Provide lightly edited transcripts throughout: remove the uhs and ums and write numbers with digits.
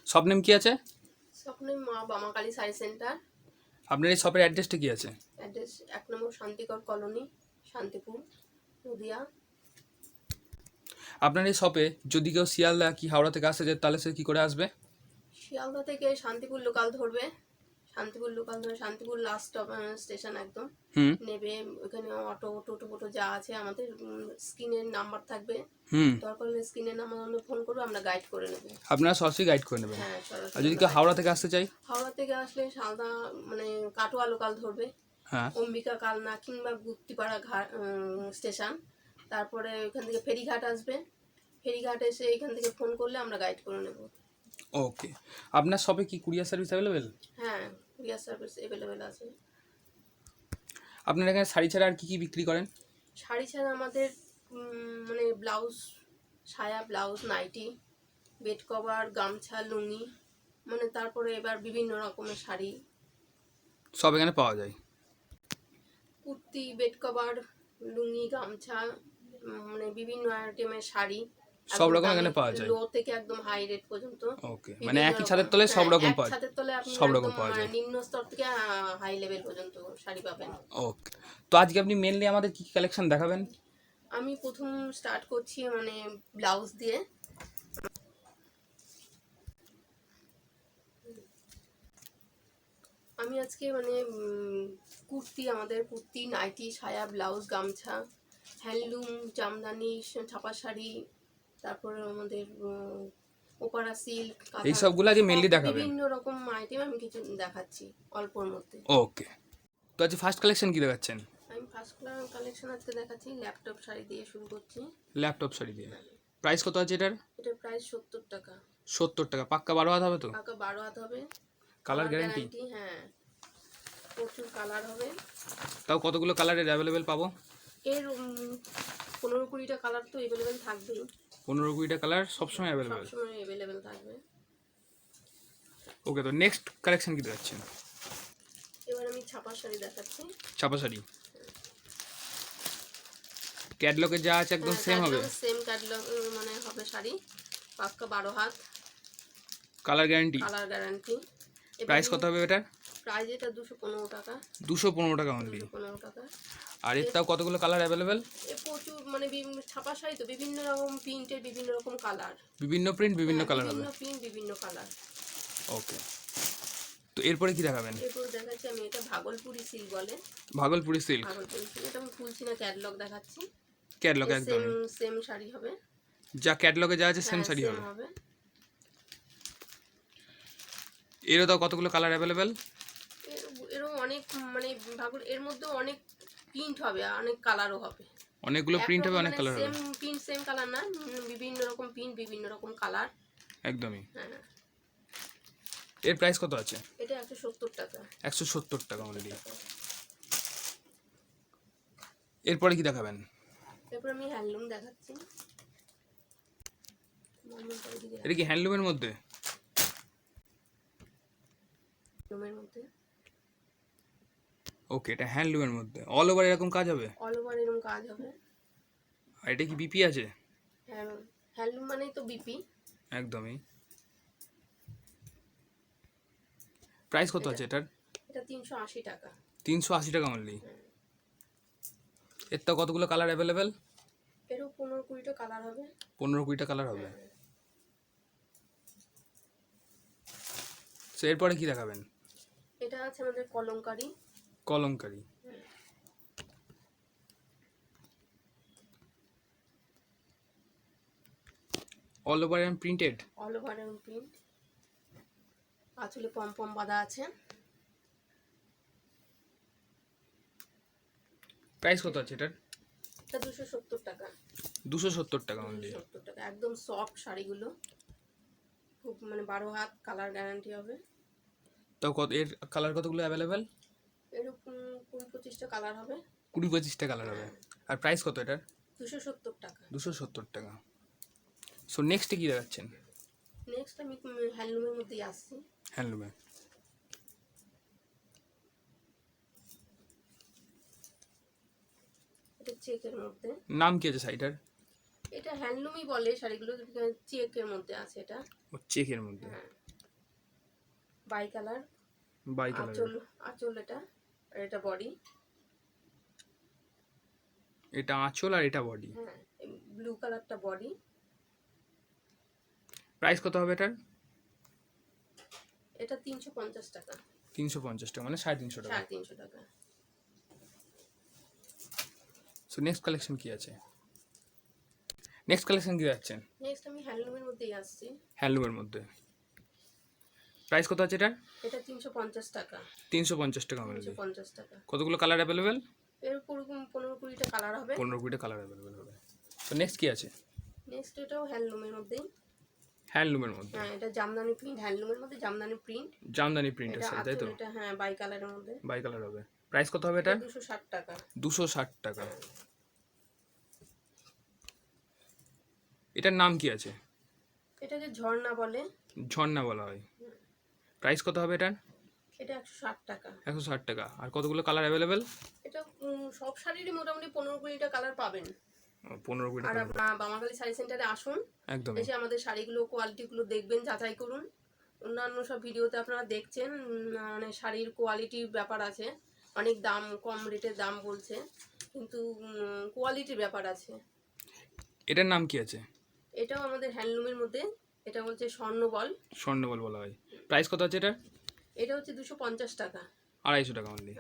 Shop name কি আছে? স্বপ্নে মা বামাকালী শাড়ি সেন্টার। আপনার এই শপের অ্যাড্রেসটা কি আছে? অ্যাড্রেস 1 নম্বর শান্তিকর কলোনি, শান্তিপুর, নদিয়া। আপনার এই শপে যদি কেউ শিয়ালদা কি হাওড়া থেকে আসতে চায় তাহলে সে কি করে আসবে? শিয়ালদা থেকে শান্তিপুর লোকাল ধরবে। শান্তিপুর লোকাল ধরে শান্তিপুর লাস্ট স্টেশন একদম হুম নেবে। ওখানে অটো টোটো ফোটো যা আছে আমাদের স্ক্রিনের নাম্বার থাকবে। হুম দরকার হলে স্ক্রিনের নাম্বার আমরা ফোন করবো, আমরা গাইড করে নেবো। আপনারা সরাসরি গাইড করে নেবেন। হ্যাঁ, আর সরাসরি যদি আমরা কেউ গাইড হাওড়া করে থেকে নেবো। আসতে চাই? হাওড়া থেকে আসলে সালদা মানে কাটোয়া লোকাল ধরবে, হ্যাঁ। অম্বিকা কালনা কিংবা গুপ্তিপাড়া ঘাট স্টেশন। তারপরে ওইখান থেকে ফেরিঘাট আসবে। ফেরিঘাট এসে এখান থেকে ফোন করলে আমরা গাইড করে নেব। ওকে। আপনার শপে কি কুরিয়ার সার্ভিস অ্যাভেলেবেল? হ্যাঁ, কুরিয়ার সার্ভিস অ্যাভেলেবেল আছে। আপনার এখানে শাড়ি ছাড়া আর কি কি বিক্রি করেন? শাড়ি ছাড়া আমাদের মানে ব্লাউজ, সায়া ব্লাউজ, নাইটি, বেড কভার, গামছা, লুঙ্গি, মানে তারপরে এবার বিভিন্ন রকমের শাড়ি, সব এখানে পাওয়া যায়। কুর্তি, বেড কভার, লুঙ্গি, গামছা, মানে বিভিন্ন আইটেমের শাড়ি, সব একদম রকম দামি এখানে পাওয়া যায়। লো থেকে একদম হাই রেট পর্যন্ত ওকে, মানে বিভিন্ন একই রকম। ছাদের তলায় সব হ্যাঁ, রকম এক পাওয়া যায়। ছাদের তলে আপনি সব রকম একদম পাওয়া যায়। নিম্ন স্তর থেকে হাই লেভেল পর্যন্ত শাড়ি পাবেন। ওকে। তো আজকে আপনি মেনলি আমাদের কি কি কালেকশন দেখাবেন? আমি প্রথম স্টার্ট করছি মানে ব্লাউজ দিয়ে। আমি আজকে মানে কুর্তি, আমাদের কুর্তি, নাইটি, সায়া ব্লাউজ, গামছা, হ্যান্ডলুম, জামদানি, ছাপা শাড়ি, তারপরে আমাদের ওপারা সিল্ক, এই কাঁথা, সবগুলো আজকে সব মেনলি দেখাবেন? বিভিন্ন রকম আইটেম আমি কিছু দেখাচ্ছি অল্পর মধ্যে। ওকে। তো আজকে ফার্স্ট কালেকশন কি দেখাচ্ছেন? আমি ফার্স্ট কালেকশন আজকে দেখাচ্ছি ল্যাপটপ শাড়ি দিয়ে শুরু করছি। ল্যাপটপ শাড়ি দিয়ে। প্রাইস কত আছে এটার? এটার প্রাইস 70 টাকা। 70 টাকা। পাক্কা 12 হাত হবে তো? পাকা 12 হাত হবে। Colour colour guarantee? গ্যারান্টি, হ্যাঁ, প্রচুর কালার হবে। তাও কতগুলো কালারের অ্যাভেলেবেল পাবো? এর 15-20টা কালার তো অ্যাভেলেবেল থাকবেই। 15-20টা কালার সবসময় অ্যাভেলেবেল? সবসময় অ্যাভেলেবেল থাকবে। ওকে, তো নেক্সট কালেকশন কি দেখাচ্ছেন? এবার আমি ছাপা শাড়ি দেখাচ্ছি। ছাপা শাড়ি ক্যাটলগে যা আছে একদম হ্যাঁ, সেম হবে? সেম ক্যাটলগ মানে হবে শাড়ি, পাক্কা 12 হাত, colour guarantee? Colour guarantee. Price কত হবে এটার? প্রাইস এটা 215 টাকা। 215 টাকা অনলি? 215 টাকা। আর এর তাও কতগুলো কালার অ্যাভেলেবেল? এ প্রচুর মানে ছাপা শাড়ি তো বিভিন্ন রকম প্রিন্টের, বিভিন্ন রকম কালার। বিভিন্ন প্রিন্ট বিভিন্ন কালার হবে? বিভিন্ন প্রিন্ট, বিভিন্ন কালার। ওকে। তো এরপরে কি দেখাবেন? এরপর দেখাচ্ছি আমি, এটা ভাগলপুরি সিল্ক বলে। ভাগলপুরি সিল্ক? ভাগলপুরি সিল্ক, এটা আমি খুলছি না, ক্যাটলগ দেখাচ্ছি। ক্যাটলগ একদম সেম সেম শাড়ি হবে। যা ক্যাটলগে যা আছে সেম হ্যাঁ, শাড়ি সেম হবে? হবে। এরও তাও কতগুলো কালার অ্যাভেলেবেল? এরও অনেক মানে এর মধ্যে অনেক প্রিন্ট হবে আর অনেক কালারও হবে। অনেকগুলো প্রিন্ট হবে, একরকম অনেক মানে কালার হবে? সেম প্রিন্ট সেম কালার না, বিভিন্ন রকম প্রিন্ট, বিভিন্ন রকম কালার। একদমই। হ্যাঁ, এর প্রাইস কত আছে? এটা 170 টাকা। 170 টাকা অনলি। এরপরে কি দেখাবেন? এরপর আমি হ্যান্ডলুম দেখাচ্ছি। এটা কি হ্যান্ডলুমের মধ্যে? হ্যান্ডলুমের মধ্যে। ওকে, এটা হ্যান্ডলুমের মধ্যে অল ওভার এরকম কাজ হবে? অল ওভার এরকম কাজ হবে। আর এটা কি বিপি আছে? হ্যাঁ, হ্যান্ডলুম মানেই তো বিপি। একদমই। প্রাইস কত আছে এটার? এটা 380 টাকা। 380 টাকা অনলি? এর তো কতগুলো কালার অ্যাভেলেবেল? এরও 15-20টা কালার হবে। 15-20টা কালার হবে? সো এরপরে কি দেখাবেন? এটা আছে আমাদের Kalamkari. Kalamkari. All over and printed? All over এরকম প্রিন্ট, আঁচলে পম বাঁধা আছে। প্রাইস কত আছে এটার? এটা 270 টাকা। 270 টাকা অনলি? 270 টাকা। একদম সফট শাড়িগুলো, খুব মানে 12 হাত, কালার গ্যারান্টি হবে। তো কত এর কালার কতগুলো অ্যাভেলেবেল? এরকম 20-25টা কালার হবে। 20-25টা কালার হবে? আর প্রাইস কত এটার? 270 টাকা। 270 টাকা। সো নেক্সটে কি দেখাচ্ছেন? নেক্সট আমি হ্যান্ডলুমের মধ্যেই আসছি। হ্যান্ডলুমে এটা চেকের মধ্যে। নাম কি আছে শাড়িটার? এটা হ্যান্ডলুমই বলে শাড়িগুলো, চেকের মধ্যে আছে এটা। ও চেকের মধ্যে। হ্যাঁ, বাই কালার, বাই কালার, আঁচল, আঁচল এটা, আর এটা বডি। এটা আঁচল আর এটা বডি। হ্যাঁ, ব্লু কালারটা বডি। প্রাইস কত হবে এটার? এটা 350 টাকা। 350 টাকা, মানে 350 টাকা। 350 টাকা। সো নেক্সট কালেকশন কি আছে? নেক্সট কালেকশন কি যাচ্ছেন? নেক্সট আমি হ্যান্ডলুমের মধ্যেই আসছি। হ্যান্ডলুমের মধ্যে প্রাইস কত আছে এটার? এটা 350 টাকা। 350 টাকা অনলি। 350 টাকা। কতগুলো কালার অ্যাভেলেবেল? এর উপর 15-20টা কালার হবে। 15-20টা কালার অ্যাভেলেবেল হবে। তো নেক্সট কি আছে? নেক্সট এটাও হ্যান্ডলুমের মধ্যেই। হ্যান্ডলুমের মধ্যে, হ্যাঁ, এটা জামদানি প্রিন্ট, হ্যান্ডলুমের মধ্যে জামদানি প্রিন্ট। জামদানি প্রিন্টের এটা সাথে, তাই তো? আঁচল, এটা হ্যাঁ বাই কালারের মধ্যে। বাই কালার হবে। প্রাইস কত হবে এটা? 260 টাকা। 260 টাকা। এটার নাম কি আছে? এটাকে ঝর্ণা বলে। ঝর্ণা বলা হয়। প্রাইস কত হবে এটার? এটা 160 টাকা। 160 টাকা। আর কতগুলো কালার অ্যাভেলেবেল? এটা সব শাড়িরই মোটামুটি 15-20টা কালার পাবেন। 15-20টা আর কালার। আপনার বামাখালী শাড়ি সেন্টারে আসুন, একদম। এসে আমাদের শাড়িগুলো কোয়ালিটিগুলো দেখবেন, যাচাই করুন। অন্যান্য সব ভিডিওতে আপনারা দেখছেন মানে শাড়ির কোয়ালিটির ব্যাপার আছে, অনেক দাম, কম রেটের দাম বলছে, কিন্তু কোয়ালিটির ব্যাপার আছে। এটার নাম কি আছে? এটাও আমাদের হ্যান্ডলুমের মধ্যে। এটা হচ্ছে স্বর্ণবল। স্বর্ণবল বলা হয়। প্রাইস কত আছে এটা? এটা হচ্ছে 250 টাকা। 250 টাকা অনলি।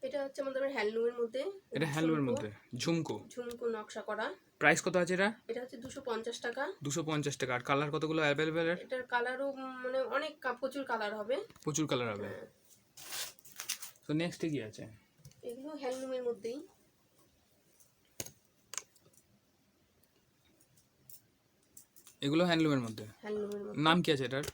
এটা হচ্ছে আমাদের হ্যান্ডলুমের মধ্যে। এটা হ্যান্ডলুমের মধ্যে ঝুমকো। ঝুমকো নকশা করা। প্রাইস কত আছে এটা? এটা হচ্ছে 250 টাকা। 250 টাকা। আর কালার কতগুলো অ্যাভেলেবেল? এটার কালারও মানে অনেক প্রচুর কালার হবে। প্রচুর কালার হবে। তো নেক্সট কি আছে? এগুলো হ্যান্ডলুমের মধ্যেই। এগুলো হ্যান্ডলুমের মধ্যে। হ্যান্ডলুমের মধ্যে। নাম কি আছে এটার?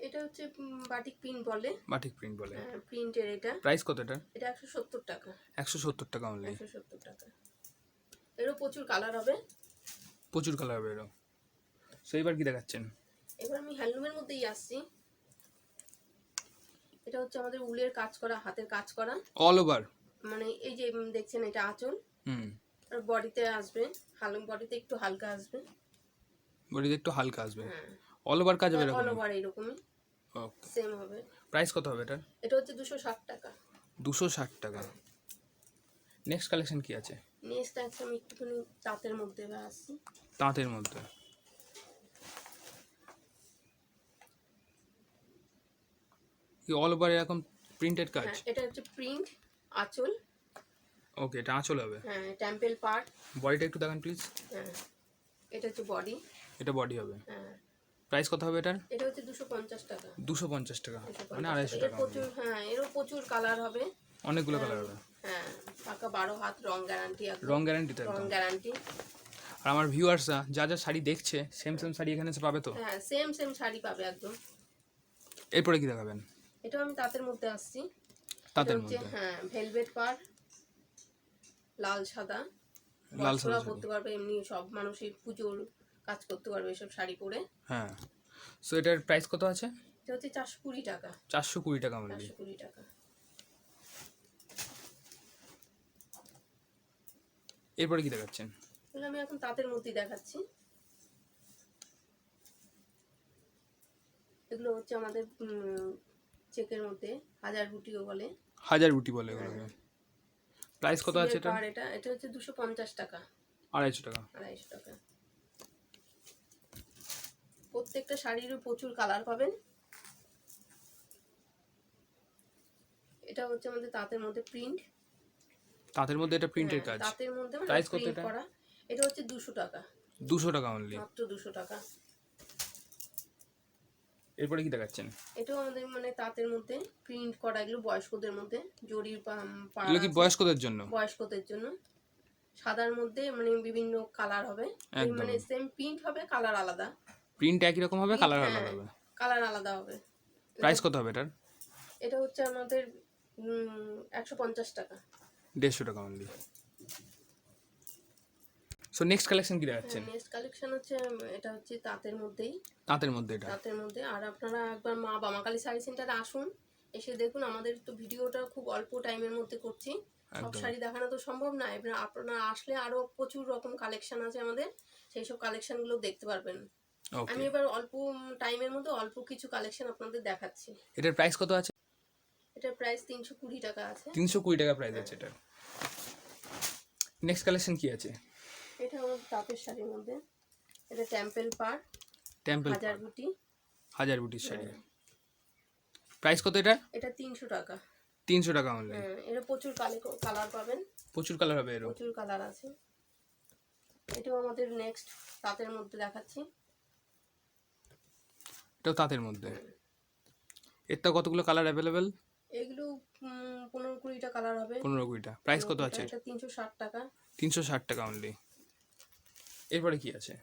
এটা হচ্ছে বাটিক প্রিন্ট বলে। বাটিক প্রিন্ট বলে। প্রিন্টের এটা। প্রাইস কত এটা? এটা 170 টাকা। 170 টাকা অনলি। 170 টাকা। এরও প্রচুর কালার হবে। প্রচুর কালার হবে এরও। সো এবার কি দেখাচ্ছেন? এবার আমি হ্যান্ডলুমের মধ্যেই আসছি। এটা হচ্ছে আমাদের উলের কাজ করা, হাতের কাজ করা। All over. মানে এই যে দেখছেন, এটা আঁচল। হুম। আর বডিতে আসবে, বডিতে একটু হালকা আসবে। বডিতে একটু হালকা আসবে। হ্যাঁ। অল ওভার কাজ হবে এরকম? অল ওভার এরকমই ওকে। সেম হবে। প্রাইস কত হবে এটার? এটা হচ্ছে 260 টাকা। 260 টাকা। নেক্সট কালেকশন কি আছে? নেক্সট আছে আমি একটুখানি তাঁতের মধ্যে এবার আসছি। তাঁতের মধ্যে কি অল ওভার এরকম প্রিন্টেড কাজ? হ্যাঁ, এটা হচ্ছে প্রিন্ট, আঁচল। ওকে, এটা আঁচল হবে। হ্যাঁ, টেম্পল পার্ট। বডিটা একটু দেখান প্লিজ। হ্যাঁ, এটা হচ্ছে বডি। এটা বডি হবে। হ্যাঁ, প্রাইস কত হবে এটার? এটা হচ্ছে 250 টাকা। 250 টাকা, 250 মানে টাকা। 250 এর টাকা। প্রচুর, হ্যাঁ এরও প্রচুর কালার হবে। অনেকগুলো কালার হবে। হ্যাঁ, পাকা 12 হাত রং গ্যারান্টি। রং গ্যারান্টি তো রং একদম। গ্যারান্টি। আর আমার ভিউয়ার্সরা যা যা শাড়ি দেখছে সেম সেম শাড়ি এখানে এসে পাবে তো? হ্যাঁ, সেম সেম শাড়ি পাবে একদম। এরপরে কি দেখাবেন? এটাও আমি তাঁতের মধ্যে আসছি। তাঁতের এটা হচ্ছে, মধ্যে। হ্যাঁ ভেলভেট পাড়, লাল সাদা। লাল বয়স্করা সাদা পরতে পারবে, এমনি সব মানুষই পুজোর কাজ করতে পারবে এসব শাড়ি পরে। হ্যাঁ। সো এটার প্রাইস কত আছে? এটা হচ্ছে 420 টাকা। 420 টাকা অনলি। 420 টাকা। এরপরে কি দেখাচ্ছেন? তাহলে আমি এখন তাঁতের মধ্যেই দেখাচ্ছি। এগুলো হচ্ছে আমাদের চেকের মধ্যে, হাজার বুটিও বলে। হাজার বুটি বলে এগুলোকে। প্রাইস কত আছে এটা? এটা এটা হচ্ছে 250 টাকা। 250 টাকা। 250 টাকা। প্রত্যেকটা শাড়ির প্রচুর কালার পাবেন। এটা হচ্ছে আমাদের তাঁতের মধ্যে প্রিন্ট। তাঁতের মধ্যে এটা প্রিন্টের কাজ। তাঁতের মধ্যে প্রাইস কত প্রিন্ট এটা? করা। এটা হচ্ছে 200 টাকা। 200 টাকা অনলি। মাত্র 200 টাকা। এরপরে কি দেখাচ্ছেন? এটাও আমাদের মানে তাঁতের মধ্যে প্রিন্ট করা, এগুলো বয়স্কদের মধ্যে জরির এগুলো কি বয়স্কদের জন্য? বয়স্কদের জন্য। সাদার মধ্যে মানে বিভিন্ন কালার হবে, একদম। মানে সেম প্রিন্ট হবে, কালার আলাদা। প্রিন্ট একই রকম হবে, কালার আলাদা হবে। কালার আলাদা হবে। প্রাইস কত হবে এটার? এটা হচ্ছে আমাদের 150 টাকা। 150 টাকা অনলি। সো নেক্সট কালেকশন কি দেখাচ্ছেন? নেক্সট কালেকশন হচ্ছে, এটা হচ্ছে তাঁতের মধ্যেই। তাঁতের মধ্যে এটা। তাঁতের মধ্যে। আর আপনারা একবার মা বামাকালী শাড়ি সেন্টারে আসুন, এসে দেখুন। আমাদের তো ভিডিওটা খুব অল্প টাইমের মধ্যে করছি, সব একদম। শাড়ি দেখানো তো সম্ভব না। এবার আপনারা আসলে আরও প্রচুর রকম কালেকশন আছে আমাদের, সেই সব কালেকশনগুলো দেখতে পারবেন। ওকে। আমি এবার অল্প টাইমের মধ্যে অল্প কিছু কালেকশন আপনাদের দেখাচ্ছি। এটার প্রাইস কত আছে? এটার প্রাইস 320 টাকা আছে। 320 টাকা প্রাইস আছে এটার। নেক্সট কালেকশন কি আছে? এটা আমাদের তাঁতের শাড়ির মধ্যে, এটা টেম্পল পাড়, টেম্পল হাজার বুটি। হাজার বুটির শাড়ি। প্রাইস কত এটা? এটা 300 টাকা। 300 টাকা অনলি। এটা প্রচুর কালার পাবেন, প্রচুর কালার হবে এরও। প্রচুর কালার আছে। এটাও আমাদের নেক্সট তাঁতের মধ্যে দেখাচ্ছি। এটাও তাঁতের মধ্যে। এর তো কতগুলো কালার অ্যাভেলেবেল? এগুলো 15-20টা কালার হবে। 15-20টা। প্রাইস কত আছে? এটা 360 টাকা। 360 টাকা অনলি। এরপরে কি আছে?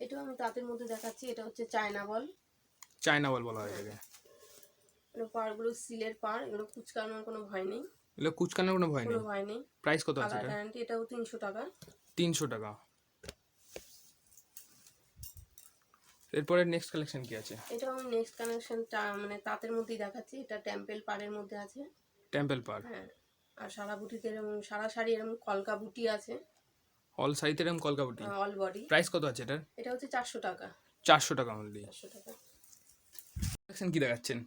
এটাও আমি তাঁতের মধ্যে দেখাচ্ছি। এটা হচ্ছে চায়না বল। চায়না বল বলা হয় এটাকে। এগুলো পাড়গুলো সিলের পাড়, এগুলো কুচকানোর কোনো ভয় নেই, এগুলো কুচকানোর কোনো ভয় নেই। কোনো ভয় নেই। প্রাইস কত আছে কালার এটা? গ্যারান্টি। এটাও 300 টাকা। 300 টাকা। এরপরে নেক্সট কালেকশন কি আছে? এটাও আমি নেক্সট কালেকশনটা মানে তাঁতের মধ্যেই দেখাচ্ছি। এটা টেম্পল পাড়ের মধ্যে আছে। টেম্পল পাড়। হ্যাঁ, আর সারা বুটিতে এরকম, সারা শাড়ি এরকম কলকা বুটি আছে। অল শাড়িতে এরকম কলকা বুটি। All body. প্রাইস কত আছে এটার? এটা হচ্ছে 400 টাকা। 400 টাকা অনলি। 400 টাকা। কালেকশন কি দেখাচ্ছেন?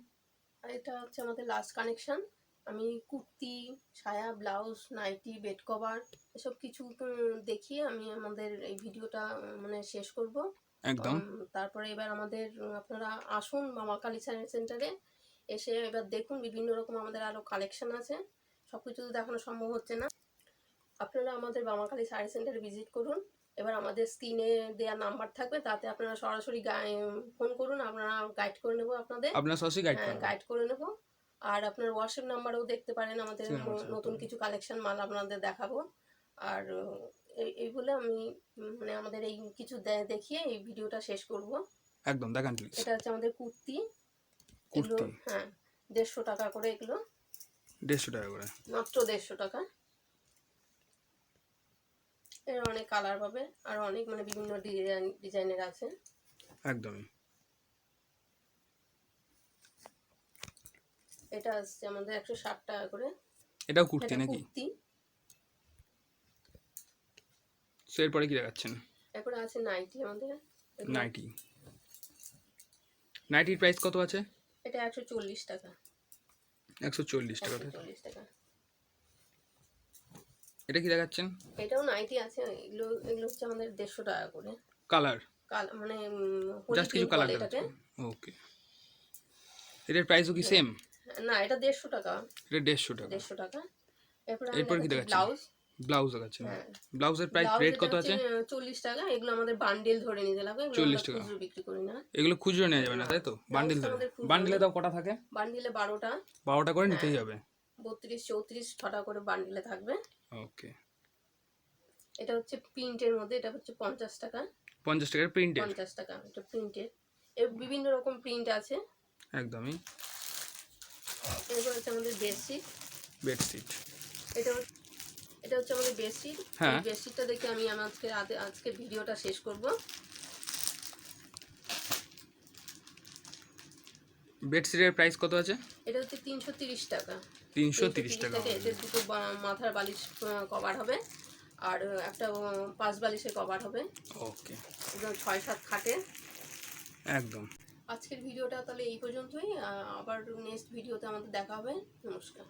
আর এটা হচ্ছে আমাদের লাস্ট কানেকশন। আমি কুর্তি, সায়া, ব্লাউজ, নাইটি, বেড কভার এসব কিছু দেখিয়ে আমি আমাদের এই ভিডিওটা মানে শেষ করব। একদম। তারপরে এবার আমাদের আপনারা আসুন মামা কালী সেন্টারে, এসে এবার দেখুন বিভিন্ন রকম আমাদের আরও কালেকশন আছে। সব কিছু তো দেখানো সম্ভব হচ্ছে না। আপনারা আমাদের মামা কালী শাড়ি সেন্টারে ভিজিট করুন। এবার আমাদের স্ক্রিনে দেওয়া নাম্বার থাকবে, তাতে আপনারা সরাসরি ফোন করুন, আমরা গাইড করে নেব আপনাদের। আপনার সরাসরি গাইড করুন। গাইড করে নেব। আর আপনার হোয়াটসঅ্যাপ নাম্বারেও দেখতে পারেন, আমাদের নতুন কিছু কালেকশন মাল আপনাদের দেখাবো। আর এই বলে আমি মানে আমাদের এই কিছু দেখিয়ে এই ভিডিওটা শেষ করব। একদম দেখান প্লিজ। এটা হচ্ছে আমাদের কুর্তি। এগুলো হ্যাঁ 150 টাকা করে, এগুলো 150 টাকা করে, মাত্র 150 টাকা। এর অনেক কালার পাবে, আর অনেক মানে বিভিন্ন ডিজাইনের আছে। একদমই। এটা আসছে আমাদের 160 টাকা করে। এটাও কুর্তি নাকি? কুর্তি। এরপরে কি দেখাচ্ছেন? এরপরে আছে নাইটি আমাদের। নাইটি। নাইটির প্রাইস কত আছে? এটা 140 টাকা। 140 টাকা। 140 টাকা। এটা কি দেখাচ্ছেন? এটাও নাইটি আছে। এগুলো হচ্ছে আমাদের 150 টাকা করে। কালার মানে জাস্ট কিছু কালার এটাকে। ওকে। এটার প্রাইসও কি সেম? না, এটা 150 টাকা। এটা 150 টাকা। 150 টাকা। এরপর কি দেখাচ্ছেন? ব্লাউজ। ব্লাউজ দেখাচ্ছেন। ব্লাউজের প্রাইস রেট কত আছে? 40 টাকা। এগুলো আমাদের বান্ডেল ধরে নিতে লাগবে। 40 টাকা। খুচরো বিক্রি করি না। এগুলো খুচরো নেওয়া যাবে না, তাই তো? বান্ডেল ধরে। বান্ডেলে দাও কটা থাকে? বান্ডিলে 12টা। 12টা করে নিতেই হবে। 32-34 ছটা করে বান্ডিলে থাকবে। ওকে। এটা হচ্ছে প্রিন্টের মধ্যে, এটা হচ্ছে 50 টাকা। 50 টাকার প্রিন্টের? 50 টাকা। এটা প্রিন্টের। এর বিভিন্ন রকম প্রিন্ট আছে। একদমই। এরপর হচ্ছে আমাদের বেডশিট। বেডশিট। এটা হচ্ছে আমাদের বেডশিট। হ্যাঁ। এই বেডশিটটা দেখে আমি আজকে ভিডিওটা শেষ করব। বেডশিটের প্রাইস কত আছে? এটা হচ্ছে 330 টাকা। 330 টাকা। এতে দুটো মাথার বালিশ কভার হবে, আর একটা পাঁচ বালিশের কভার হবে। ওকে। 6-7 খাটে। একদম। আজকের ভিডিওটা তাহলে এই পর্যন্তই। আবার নেক্সট ভিডিওতে আমাদের দেখা হবে। নমস্কার।